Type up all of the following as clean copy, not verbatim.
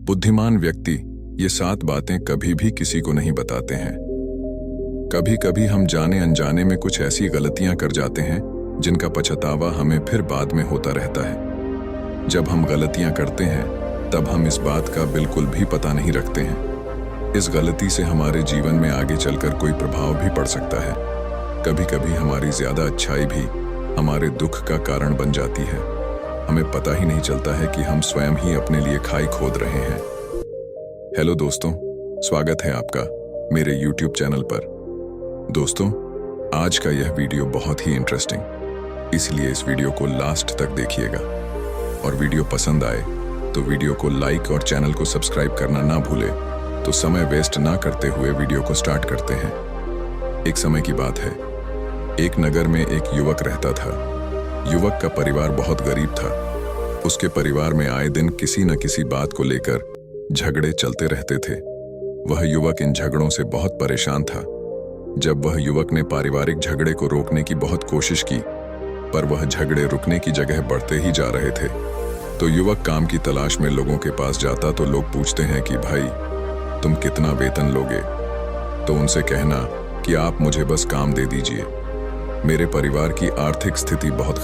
बुद्धिमान व्यक्ति ये 7 बातें कभी भी किसी को नहीं बताते हैं। कभी कभी हम जाने अनजाने में कुछ ऐसी गलतियां कर जाते हैं जिनका पछतावा हमें फिर बाद में होता रहता है। जब हम गलतियां करते हैं तब हम इस बात का बिल्कुल भी पता नहीं रखते हैं। इस गलती से हमारे जीवन में आगे चलकर कोई प्रभाव भी पड़ सकता है। कभी कभी हमारी ज्यादा अच्छाई भी हमारे दुख का कारण बन जाती है। हमें पता ही नहीं चलता है कि हम स्वयं ही अपने लिए खाई खोद रहे हैं। हेलो दोस्तों, स्वागत है आपका मेरे YouTube चैनल पर। दोस्तों, आज का यह वीडियो बहुत ही इंटरेस्टिंग, इसलिए इस वीडियो को लास्ट तक देखिएगा। और वीडियो पसंद आए तो वीडियो को लाइक और चैनल को सब्सक्राइब करना ना भूले। तो समय वेस्ट ना करते हुए वीडियो को स्टार्ट करते हैं। एक समय की बात है, एक नगर में एक युवक रहता था। युवक का परिवार बहुत गरीब था। उसके परिवार में आए दिन किसी न किसी बात को लेकर झगड़े चलते रहते थे। वह युवक इन झगड़ों से बहुत परेशान था। जब वह युवक ने पारिवारिक झगड़े को रोकने की बहुत कोशिश की, पर वह झगड़े रुकने की जगह बढ़ते ही जा रहे थे। तो युवक काम की तलाश में लोगों के पास जाता तो लोग पूछते हैं कि भाई, तुम कितना वेतन लोगे? तो उनसे कहना कि आप मुझे बस काम दे दीजिए। मेरे परिवार की आर्थिक स्थिति बहुत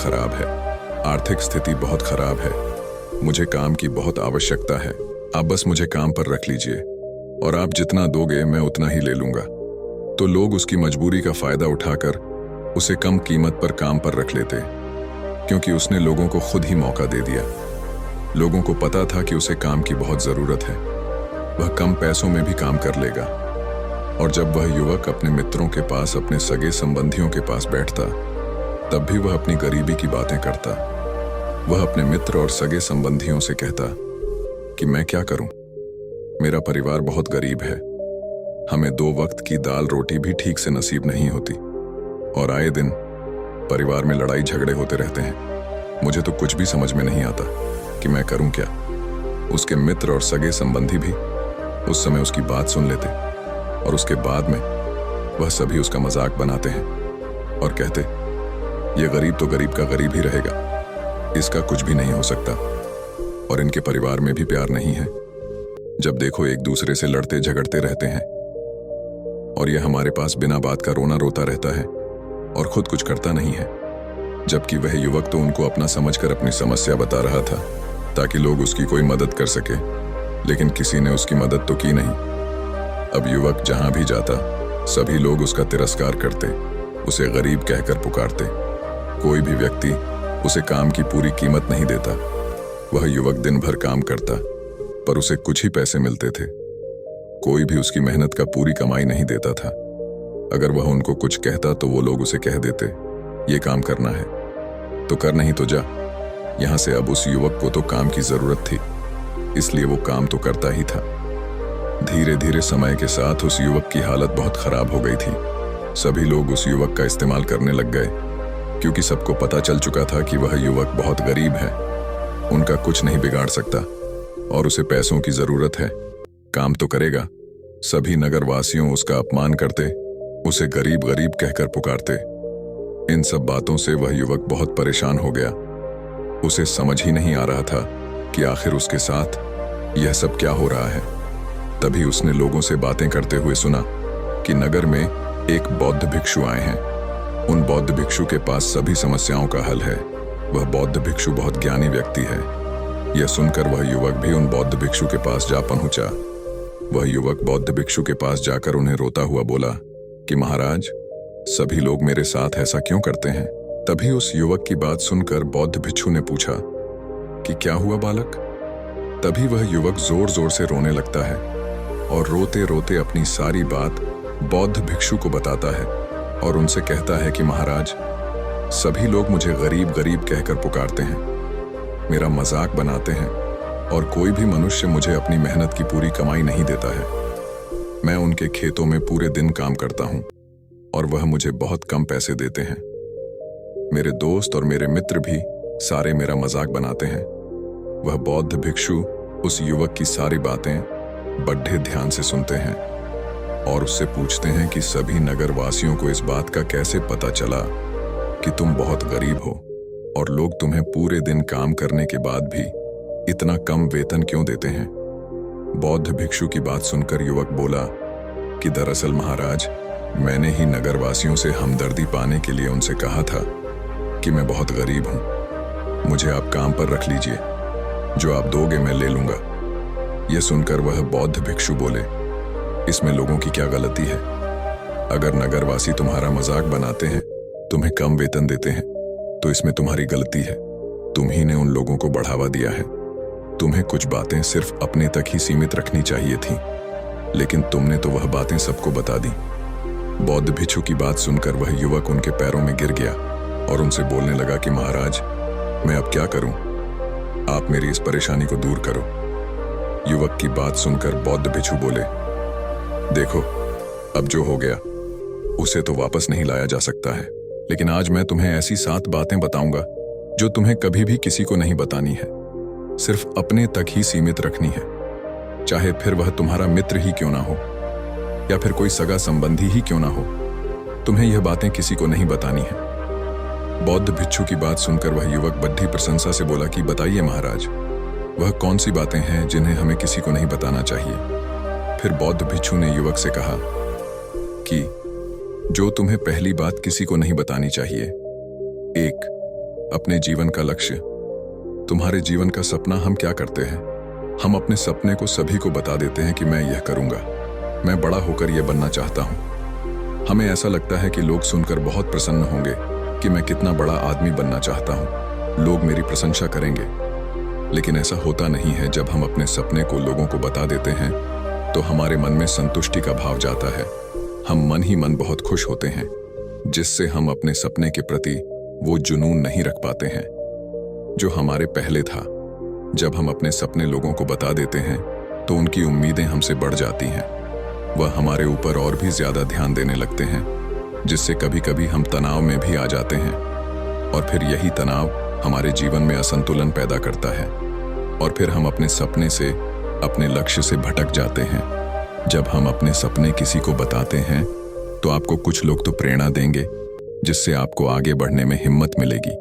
खराब है। मुझे काम की बहुत आवश्यकता है। आप बस मुझे काम पर रख लीजिए और आप जितना दोगे मैं उतना ही ले लूंगा। तो लोग उसकी मजबूरी का फायदा उठाकर उसे कम कीमत पर काम पर रख लेते, क्योंकि उसने लोगों को खुद ही मौका दे दिया। लोगों को पता था कि उसे काम की बहुत जरूरत है, वह कम पैसों में भी काम कर लेगा। और जब वह युवक अपने मित्रों के पास, अपने सगे संबंधियों के पास बैठता, तब भी वह अपनी गरीबी की बातें करता। वह अपने मित्र और सगे संबंधियों से कहता कि मैं क्या करूं, मेरा परिवार बहुत गरीब है। हमें 2 वक्त की दाल रोटी भी ठीक से नसीब नहीं होती और आए दिन परिवार में लड़ाई झगड़े होते रहते हैं। मुझे तो कुछ भी समझ में नहीं आता कि मैं करूं क्या। उसके मित्र और सगे संबंधी भी उस समय उसकी बात सुन लेते और उसके बाद में वह सभी उसका मजाक बनाते हैं और कहते, ये गरीब तो गरीब का गरीब ही रहेगा, इसका कुछ भी नहीं हो सकता। और इनके परिवार में भी प्यार नहीं है। जब देखो एक दूसरे से लड़ते झगड़ते रहते हैं और यह हमारे पास बिना बात का रोना रोता रहता है और खुद कुछ करता नहीं है। जबकि वह युवक तो उनको अपना समझकर अपनी समस्या बता रहा था ताकि लोग उसकी कोई मदद कर सके, लेकिन किसी ने उसकी मदद तो की नहीं। अब युवक जहां भी जाता सभी लोग उसका तिरस्कार करते, उसे गरीब कहकर पुकारते। कोई भी व्यक्ति उसे काम की पूरी कीमत नहीं देता। वह युवक दिन भर काम करता पर उसे कुछ ही पैसे मिलते थे। कोई भी उसकी मेहनत का पूरी कमाई नहीं देता था। अगर वह उनको कुछ कहता तो वो लोग उसे कह देते, ये काम करना है तो कर, नहीं तो जा। यहां से अब उस युवक को तो काम की जरूरत थी, इसलिए वो काम तो करता ही था। धीरे धीरे समय के साथ उस युवक की हालत बहुत खराब हो गई थी। सभी लोग उस युवक का इस्तेमाल करने लग गए, क्योंकि सबको पता चल चुका था कि वह युवक बहुत गरीब है, उनका कुछ नहीं बिगाड़ सकता और उसे पैसों की जरूरत है। काम तो करेगा। सभी नगरवासियों उसका अपमान करते, उसे गरीब गरीब कहकर पुकारते। इन सब बातों से वह युवक बहुत परेशान हो गया। उसे समझ ही नहीं आ रहा था कि आखिर उसके साथ यह सब क्या हो रहा है। तभी उसने लोगों से बातें करते हुए सुना कि नगर में एक बौद्ध भिक्षु आए हैं। उन बौद्ध भिक्षु के पास सभी समस्याओं का हल है। वह बौद्ध भिक्षु बहुत ज्ञानी व्यक्ति है। यह सुनकर वह युवक भी उन बौद्ध भिक्षु के पास जा पहुंचा। वह युवक बौद्ध भिक्षु के पास जाकर उन्हें रोता हुआ बोला कि महाराज, सभी लोग मेरे साथ ऐसा क्यों करते हैं? तभी उस युवक की बात सुनकर बौद्ध भिक्षु ने पूछा कि क्या हुआ बालक? तभी वह युवक जोर जोर से रोने लगता है और रोते रोते अपनी सारी बात बौद्ध भिक्षु को बताता है और उनसे कहता है कि महाराज, सभी लोग मुझे गरीब गरीब कहकर पुकारते हैं, मेरा मजाक बनाते हैं और कोई भी मनुष्य मुझे अपनी मेहनत की पूरी कमाई नहीं देता है। मैं उनके खेतों में पूरे दिन काम करता हूं और वह मुझे बहुत कम पैसे देते हैं। मेरे दोस्त और मेरे मित्र भी सारे मेरा मजाक बनाते हैं। वह बौद्ध भिक्षु उस युवक की सारी बातें बड़े ध्यान से सुनते हैं और उससे पूछते हैं कि सभी नगरवासियों को इस बात का कैसे पता चला कि तुम बहुत गरीब हो और लोग तुम्हें पूरे दिन काम करने के बाद भी इतना कम वेतन क्यों देते हैं? बौद्ध भिक्षु की बात सुनकर युवक बोला कि दरअसल महाराज, मैंने ही नगरवासियों से हमदर्दी पाने के लिए उनसे कहा था कि मैं बहुत गरीब हूं, मुझे आप काम पर रख लीजिए, जो आप दोगे मैं ले लूंगा। यह सुनकर वह बौद्ध भिक्षु बोले, इसमें लोगों की क्या गलती है? अगर नगरवासी तुम्हारा मजाक बनाते हैं, तुम्हें कम वेतन देते हैं, तो इसमें तुम्हारी गलती है। तुम ही ने उन लोगों को बढ़ावा दिया है। तुम्हें कुछ बातें सिर्फ अपने तक ही सीमित रखनी चाहिए थी, लेकिन तुमने तो वह बातें सबको बता दी। बौद्ध भिक्षु की बात सुनकर वह युवक उनके पैरों में गिर गया और उनसे बोलने लगा कि महाराज, मैं अब क्या करूं? आप मेरी इस परेशानी को दूर करो। युवक की बात सुनकर बौद्ध भिक्षु बोले, देखो, अब जो हो गया उसे तो वापस नहीं लाया जा सकता है, लेकिन आज मैं तुम्हें ऐसी 7 बातें बताऊंगा जो तुम्हें कभी भी किसी को नहीं बतानी है, सिर्फ अपने तक ही सीमित रखनी है, चाहे फिर वह तुम्हारा मित्र ही क्यों ना हो या फिर कोई सगा संबंधी ही क्यों ना हो। तुम्हें यह बातें किसी को नहीं बतानी है। बौद्ध भिक्षु की बात सुनकर वह युवक बड़ी प्रशंसा से बोला कि बताइए महाराज, वह कौन सी बातें हैं जिन्हें हमें किसी को नहीं बताना चाहिए? फिर बौद्ध भिक्षु ने युवक से कहा कि जो तुम्हें पहली बात किसी को नहीं बतानी चाहिए, 1, अपने जीवन का लक्ष्य। तुम्हारे जीवन का सपना हम क्या करते हैं? हम अपने सपने को सभी को बता देते हैं कि मैं यह करूंगा, मैं बड़ा होकर यह बनना चाहता हूं। हमें ऐसा लगता है कि लोग सुनकर बहुत प्रसन्न होंगे कि मैं कितना बड़ा आदमी बनना चाहता हूं, लोग मेरी प्रशंसा करेंगे। लेकिन ऐसा होता नहीं है। जब हम अपने सपने को लोगों को बता देते हैं तो हमारे मन में संतुष्टि का भाव जाता है। हम मन ही मन बहुत खुश होते हैं, जिससे हम अपने सपने के प्रति वो जुनून नहीं रख पाते हैं जो हमारे पहले था। जब हम अपने सपने लोगों को बता देते हैं तो उनकी उम्मीदें हमसे बढ़ जाती हैं। वह हमारे ऊपर और भी ज्यादा ध्यान देने लगते हैं, जिससे कभी कभी हम तनाव में भी आ जाते हैं, और फिर यही तनाव हमारे जीवन में असंतुलन पैदा करता है, और फिर हम अपने सपने से, अपने लक्ष्य से भटक जाते हैं। जब हम अपने सपने किसी को बताते हैं तो आपको कुछ लोग तो प्रेरणा देंगे, जिससे आपको आगे बढ़ने में हिम्मत मिलेगी,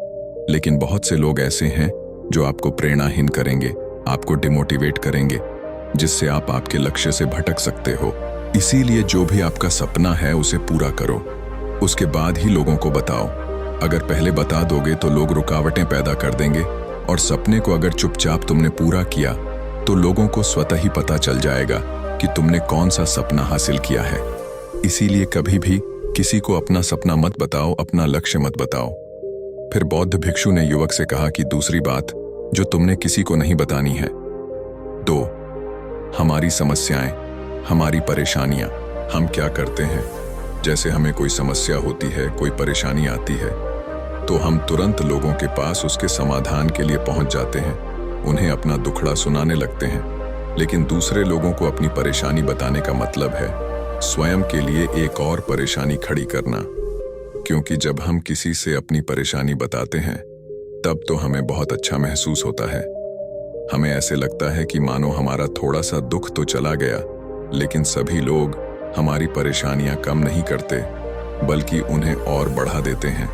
लेकिन बहुत से लोग ऐसे हैं जो आपको प्रेरणाहीन करेंगे, आपको डिमोटिवेट करेंगे, जिससे आप आपके लक्ष्य से भटक सकते हो। इसीलिए जो भी आपका सपना है उसे पूरा करो, उसके बाद ही लोगों को बताओ। अगर पहले बता दोगे तो लोग रुकावटें पैदा कर देंगे, और सपने को अगर चुपचाप तुमने पूरा किया तो लोगों को स्वतः ही पता चल जाएगा कि तुमने कौन सा सपना हासिल किया है। इसीलिए कभी भी किसी को अपना सपना मत बताओ, अपना लक्ष्य मत बताओ। फिर बौद्ध भिक्षु ने युवक से कहा कि दूसरी बात जो तुमने किसी को नहीं बतानी है। 2, हमारी समस्याएं, हमारी परेशानियां। हम क्या करते हैं, जैसे हमें कोई समस्या होती है, कोई परेशानी आती है, तो हम तुरंत लोगों के पास उसके समाधान के लिए पहुंच जाते हैं, उन्हें अपना दुखड़ा सुनाने लगते हैं। लेकिन दूसरे लोगों को अपनी परेशानी बताने का मतलब है स्वयं के लिए एक और परेशानी खड़ी करना। क्योंकि जब हम किसी से अपनी परेशानी बताते हैं तब तो हमें बहुत अच्छा महसूस होता है। हमें ऐसे लगता है कि मानो हमारा थोड़ा सा दुख तो चला गया, लेकिन सभी लोग हमारी परेशानियां कम नहीं करते, बल्कि उन्हें और बढ़ा देते हैं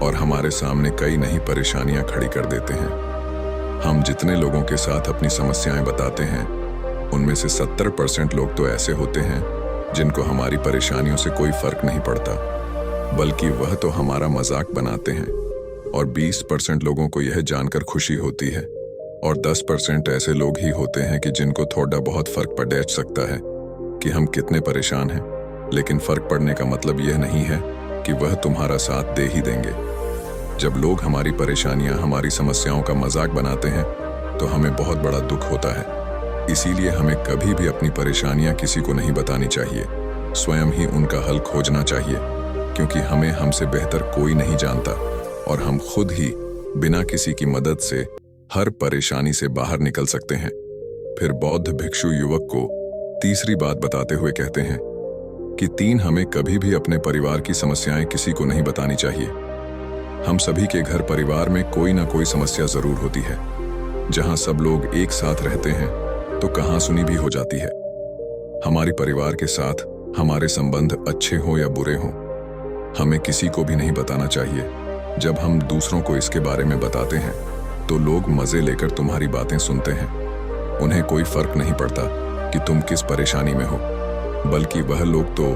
और हमारे सामने कई नई परेशानियां खड़ी कर देते हैं। हम जितने लोगों के साथ अपनी समस्याएं बताते हैं, उनमें से 70% लोग तो ऐसे होते हैं जिनको हमारी परेशानियों से कोई फर्क नहीं पड़ता, बल्कि वह तो हमारा मजाक बनाते हैं। और 20% लोगों को यह जानकर खुशी होती है, और 10% ऐसे लोग ही होते हैं कि जिनको थोड़ा बहुत फर्क पड़ सकता है कि हम कितने परेशान हैं। लेकिन फर्क पड़ने का मतलब यह नहीं है कि वह तुम्हारा साथ दे ही देंगे। जब लोग हमारी परेशानियां, हमारी समस्याओं का मजाक बनाते हैं तो हमें बहुत बड़ा दुख होता है। इसीलिए हमें कभी भी अपनी परेशानियां किसी को नहीं बतानी चाहिए, स्वयं ही उनका हल खोजना चाहिए, क्योंकि हमें हमसे बेहतर कोई नहीं जानता और हम खुद ही बिना किसी की मदद से हर परेशानी से बाहर निकल सकते हैं। फिर बौद्ध भिक्षु युवक को तीसरी बात बताते हुए कहते हैं कि 3, हमें कभी भी अपने परिवार की समस्याएं किसी को नहीं बतानी चाहिए। हम सभी के घर परिवार में कोई ना कोई समस्या जरूर होती है। जहां सब लोग एक साथ रहते हैं तो कहासुनी भी हो जाती है। हमारे परिवार के साथ हमारे संबंध अच्छे हो या बुरे हों, हमें किसी को भी नहीं बताना चाहिए। जब हम दूसरों को इसके बारे में बताते हैं तो लोग मजे लेकर तुम्हारी बातें सुनते हैं, उन्हें कोई फर्क नहीं पड़ता कि तुम किस परेशानी में हो, बल्कि वह लोग तो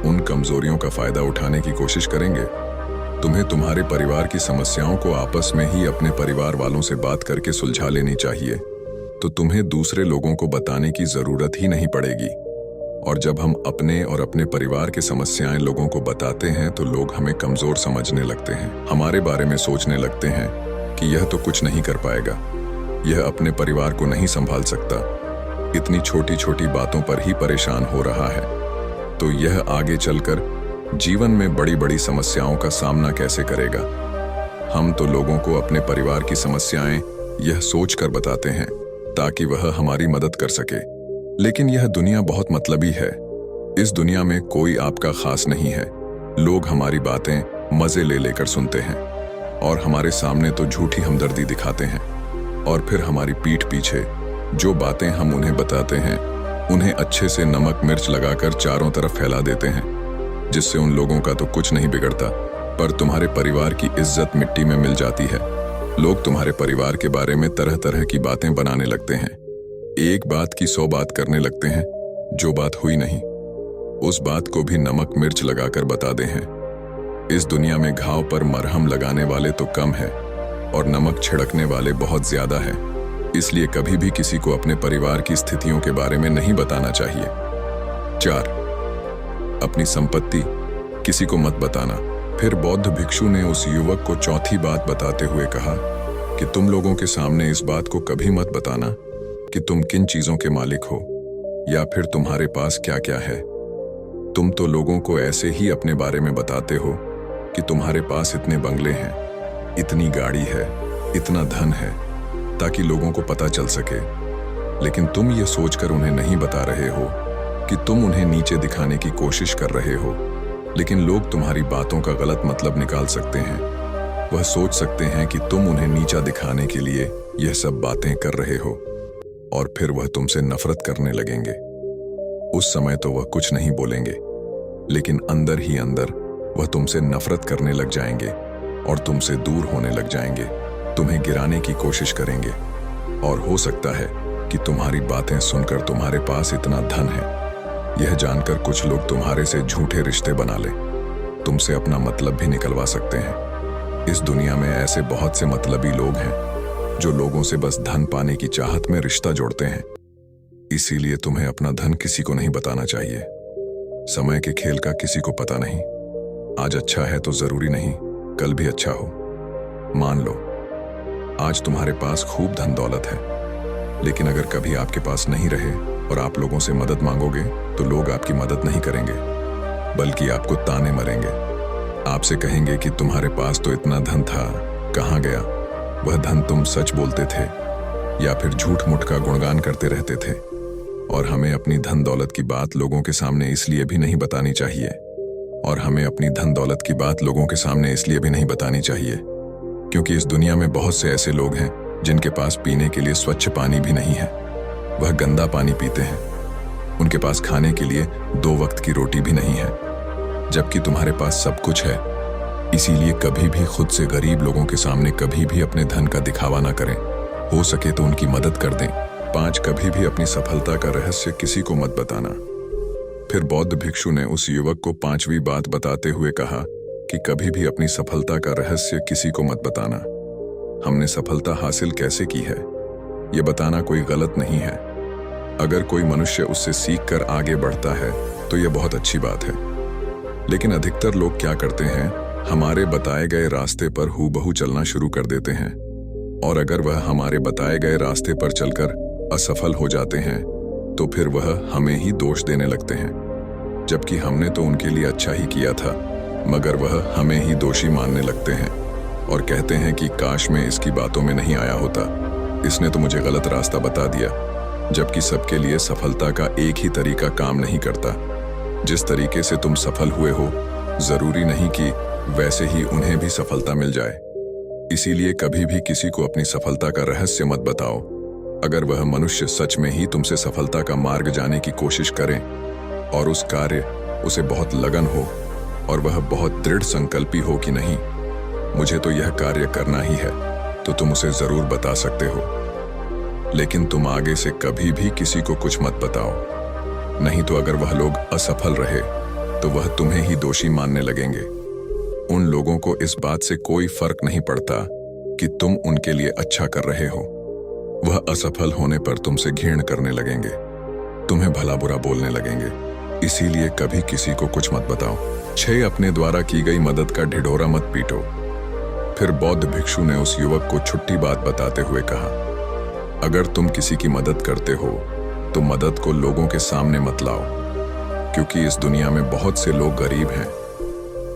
उन कमजोरियों का फायदा उठाने की कोशिश करेंगे। तुम्हें तुम्हारे परिवार की समस्याओं को आपस में ही अपने परिवार वालों से बात करके सुलझा लेनी चाहिए, तो तुम्हें दूसरे लोगों को बताने की जरूरत ही नहीं पड़ेगी। और जब हम अपने और अपने परिवार की समस्याएं लोगों को बताते हैं तो लोग हमें कमजोर समझने लगते हैं, हमारे बारे में सोचने लगते हैं कि यह तो कुछ नहीं कर पाएगा, यह अपने परिवार को नहीं संभाल सकता, इतनी छोटी छोटी बातों पर ही परेशान हो रहा है, तो यह आगे चलकर जीवन में बड़ी बड़ी समस्याओं का सामना कैसे करेगा। हम तो लोगों को अपने परिवार की समस्याएं यह सोचकर बताते हैं ताकि वह हमारी मदद कर सके, लेकिन यह दुनिया बहुत मतलबी है। इस दुनिया में कोई आपका खास नहीं है। लोग हमारी बातें मजे ले लेकर सुनते हैं और हमारे सामने तो झूठी हमदर्दी दिखाते हैं, और फिर हमारी पीठ पीछे जो बातें हम उन्हें बताते हैं उन्हें अच्छे से नमक मिर्च लगाकर चारों तरफ फैला देते हैं, जिससे उन लोगों का तो कुछ नहीं बिगड़ता, पर तुम्हारे परिवार की इज्जत मिट्टी में मिल जाती है। लोग तुम्हारे परिवार के बारे में तरह तरह की बातें बनाने लगते हैं, एक बात की 100 बात करने लगते हैं, जो बात हुई नहीं उस बात को भी नमक मिर्च लगाकर बता दे हैं। इस दुनिया में घाव पर मरहम लगाने वाले तो कम है और नमक छिड़कने वाले बहुत ज्यादा है, इसलिए कभी भी किसी को अपने परिवार की स्थितियों के बारे में नहीं बताना चाहिए। 4. अपनी संपत्ति किसी को मत बताना। फिर बौद्ध भिक्षु ने उस युवक को चौथी बात बताते हुए कहा कि तुम लोगों के सामने इस बात को कभी मत बताना कि तुम किन चीजों के मालिक हो या फिर तुम्हारे पास क्या क्या है। तुम तो लोगों को ऐसे ही अपने बारे में बताते हो कि तुम्हारे पास इतने बंगले हैं, इतनी गाड़ी है, इतना धन है, ताकि लोगों को पता चल सके, लेकिन तुम ये सोचकर उन्हें नहीं बता रहे हो कि तुम उन्हें नीचे दिखाने की कोशिश कर रहे हो। लेकिन लोग तुम्हारी बातों का गलत मतलब निकाल सकते हैं। वह सोच सकते हैं कि तुम उन्हें नीचा दिखाने के लिए यह सब बातें कर रहे हो, और फिर वह तुमसे नफरत करने लगेंगे। उस समय तो वह कुछ नहीं बोलेंगे, लेकिन अंदर ही अंदर वह तुमसे नफरत करने लग जाएंगे और तुमसे दूर होने लग जाएंगे, तुम्हें गिराने की कोशिश करेंगे। और हो सकता है कि तुम्हारी बातें सुनकर तुम्हारे पास इतना धन है, यह जानकर कुछ लोग तुम्हारे से झूठे रिश्ते बना लें, तुमसे अपना मतलब भी निकलवा सकते हैं। इस दुनिया में ऐसे बहुत से मतलबी लोग हैं जो लोगों से बस धन पाने की चाहत में रिश्ता जोड़ते हैं। इसीलिए तुम्हें अपना धन किसी को नहीं बताना चाहिए। समय के खेल का किसी को पता नहीं, आज अच्छा है तो जरूरी नहीं कल भी अच्छा हो। मान लो आज तुम्हारे पास खूब धन दौलत है, लेकिन अगर कभी आपके पास नहीं रहे और आप लोगों से मदद मांगोगे तो लोग आपकी मदद नहीं करेंगे, बल्कि आपको ताने मरेंगे। आपसे कहेंगे कि तुम्हारे पास तो इतना धन था, कहाँ गया वह धन, तुम सच बोलते थे या फिर झूठ मूठ का गुणगान करते रहते थे। और हमें अपनी धन दौलत की बात लोगों के सामने इसलिए भी नहीं बतानी चाहिए, और हमें अपनी धन दौलत की बात लोगों के सामने इसलिए भी नहीं बतानी चाहिए क्योंकि इस दुनिया में बहुत से ऐसे लोग हैं जिनके पास पीने के लिए स्वच्छ पानी भी नहीं है, वह गंदा पानी पीते हैं। उनके पास खाने के लिए 2 वक्त की रोटी भी नहीं है, जबकि तुम्हारे पास सब कुछ है। इसीलिए कभी भी खुद से गरीब लोगों के सामने कभी भी अपने धन का दिखावा ना करें, हो सके तो उनकी मदद कर दें। 5. कभी भी अपनी सफलता का रहस्य किसी को मत बताना। फिर बौद्ध भिक्षु ने उस युवक को 5वीं बात बताते हुए कहा कि कभी भी अपनी सफलता का रहस्य किसी को मत बताना। हमने सफलता हासिल कैसे की है ये बताना कोई गलत नहीं है। अगर कोई मनुष्य उससे सीखकर आगे बढ़ता है तो यह बहुत अच्छी बात है, लेकिन अधिकतर लोग क्या करते हैं, हमारे बताए गए रास्ते पर हूबहू चलना शुरू कर देते हैं, और अगर वह हमारे बताए गए रास्ते पर चलकर असफल हो जाते हैं तो फिर वह हमें ही दोष देने लगते हैं, जबकि हमने तो उनके लिए अच्छा ही किया था, मगर वह हमें ही दोषी मानने लगते हैं और कहते हैं कि काश मैं इसकी बातों में नहीं आया होता, इसने तो मुझे गलत रास्ता बता दिया। जबकि सबके लिए सफलता का एक ही तरीका काम नहीं करता। जिस तरीके से तुम सफल हुए हो जरूरी नहीं कि वैसे ही उन्हें भी सफलता मिल जाए। इसीलिए कभी भी किसी को अपनी सफलता का रहस्य मत बताओ। अगर वह मनुष्य सच में ही तुमसे सफलता का मार्ग जाने की कोशिश करें और उस कार्य उसे बहुत लगन हो और वह बहुत दृढ़ संकल्पी हो कि नहीं मुझे तो यह कार्य करना ही है, तो तुम उसे जरूर बता सकते हो। लेकिन तुम आगे से कभी भी किसी को कुछ मत बताओ, नहीं तो अगर वह लोग असफल रहे तो वह तुम्हें ही दोषी मानने लगेंगे। उन लोगों को इस बात से कोई फर्क नहीं पड़ता कि तुम उनके लिए अच्छा कर रहे हो। वह असफल होने पर तुमसे घृणा करने लगेंगे, तुम्हें भला बुरा बोलने लगेंगे। इसीलिए कभी किसी को कुछ मत बताओ। 6 अपने द्वारा की गई मदद का ढिढोरा मत पीटो। फिर बौद्ध भिक्षु ने उस युवक को छुट्टी बात बताते हुए कहा, अगर तुम किसी की मदद करते हो तो मदद को लोगों के सामने मत लाओ, क्योंकि इस दुनिया में बहुत से लोग गरीब हैं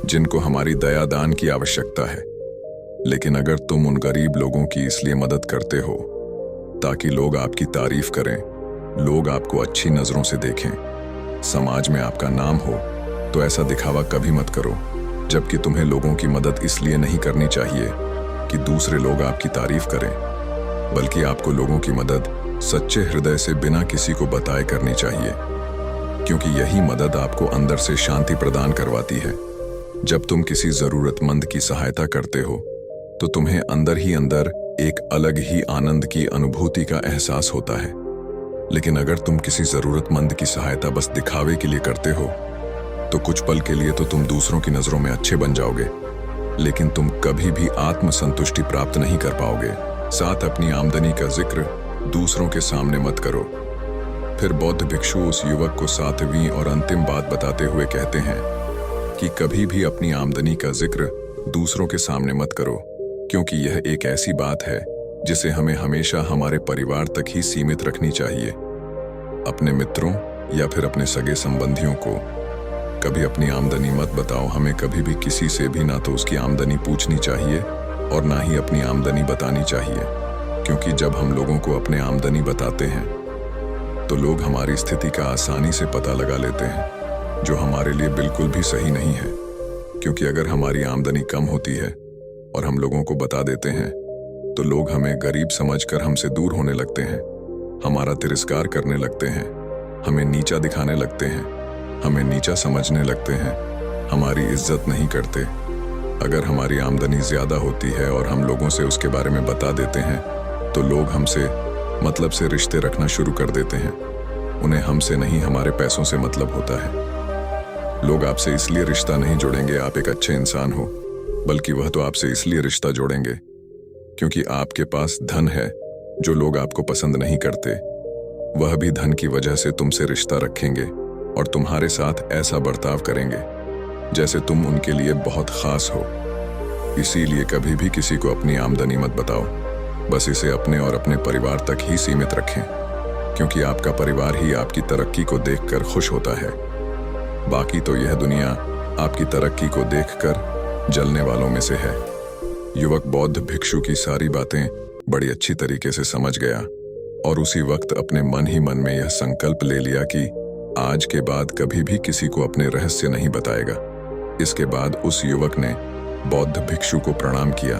जिनको हमारी दया दान की आवश्यकता है। लेकिन अगर तुम उन गरीब लोगों की इसलिए मदद करते हो ताकि लोग आपकी तारीफ करें, लोग आपको अच्छी नजरों से देखें, समाज में आपका नाम हो, तो ऐसा दिखावा कभी मत करो। जबकि तुम्हें लोगों की मदद इसलिए नहीं करनी चाहिए कि दूसरे लोग आपकी तारीफ करें, बल्कि आपको लोगों की मदद सच्चे हृदय से बिना किसी को बताए करनी चाहिए, क्योंकि यही मदद आपको अंदर से शांति प्रदान करवाती है। जब तुम किसी जरूरतमंद की सहायता करते हो तो तुम्हें अंदर ही अंदर एक अलग ही आनंद की अनुभूति का एहसास होता है। लेकिन अगर तुम किसी जरूरतमंद की सहायता बस दिखावे के लिए करते हो तो कुछ पल के लिए तो तुम दूसरों की नजरों में अच्छे बन जाओगे, लेकिन तुम कभी भी आत्मसंतुष्टि प्राप्त नहीं कर पाओगे। साथ अपनी आमदनी का जिक्र दूसरों के सामने मत करो। फिर बौद्ध भिक्षु उस युवक को 7वीं और अंतिम बात बताते हुए कहते हैं कि कभी भी अपनी आमदनी का जिक्र दूसरों के सामने मत करो, क्योंकि यह एक ऐसी बात है जिसे हमें हमेशा हमारे परिवार तक ही सीमित रखनी चाहिए। अपने मित्रों या फिर अपने सगे संबंधियों को कभी अपनी आमदनी मत बताओ। हमें कभी भी किसी से भी ना तो उसकी आमदनी पूछनी चाहिए और ना ही अपनी आमदनी बतानी चाहिए, क्योंकि जब हम लोगों को अपने आमदनी बताते हैं तो लोग हमारी स्थिति का आसानी से पता लगा लेते हैं, जो हमारे लिए बिल्कुल भी सही नहीं है। क्योंकि अगर हमारी आमदनी कम होती है और हम लोगों को बता देते हैं तो लोग हमें गरीब समझकर हमसे दूर होने लगते हैं, हमारा तिरस्कार करने लगते हैं, हमें नीचा दिखाने लगते हैं, हमें नीचा समझने लगते हैं, हमारी इज्जत नहीं करते। अगर हमारी आमदनी ज्यादा होती है और हम लोगों से उसके बारे में बता देते हैं तो लोग हमसे मतलब से रिश्ते रखना शुरू कर देते हैं। उन्हें हमसे नहीं हमारे पैसों से मतलब होता है। लोग आपसे इसलिए रिश्ता नहीं जोड़ेंगे आप एक अच्छे इंसान हो, बल्कि वह तो आपसे इसलिए रिश्ता जोड़ेंगे क्योंकि आपके पास धन है जो लोग आपको पसंद नहीं करते। वह भी धन की वजह से तुमसे रिश्ता रखेंगे और तुम्हारे साथ ऐसा बर्ताव करेंगे जैसे तुम उनके लिए बहुत खास हो। इसीलिए कभी भी किसी को अपनी आमदनी मत बताओ, बस इसे अपने और अपने परिवार तक ही सीमित रखें, क्योंकि आपका परिवार ही आपकी तरक्की को देखकर खुश होता है। बाकी तो यह दुनिया आपकी तरक्की को देखकर जलने वालों में से है। युवक बौद्ध भिक्षु की सारी बातें बड़ी अच्छी तरीके से समझ गया और उसी वक्त अपने मन ही मन में यह संकल्प ले लिया कि आज के बाद कभी भी किसी को अपने रहस्य नहीं बताएगा। इसके बाद उस युवक ने बौद्ध भिक्षु को प्रणाम किया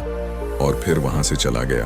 और फिर वहां से चला गया।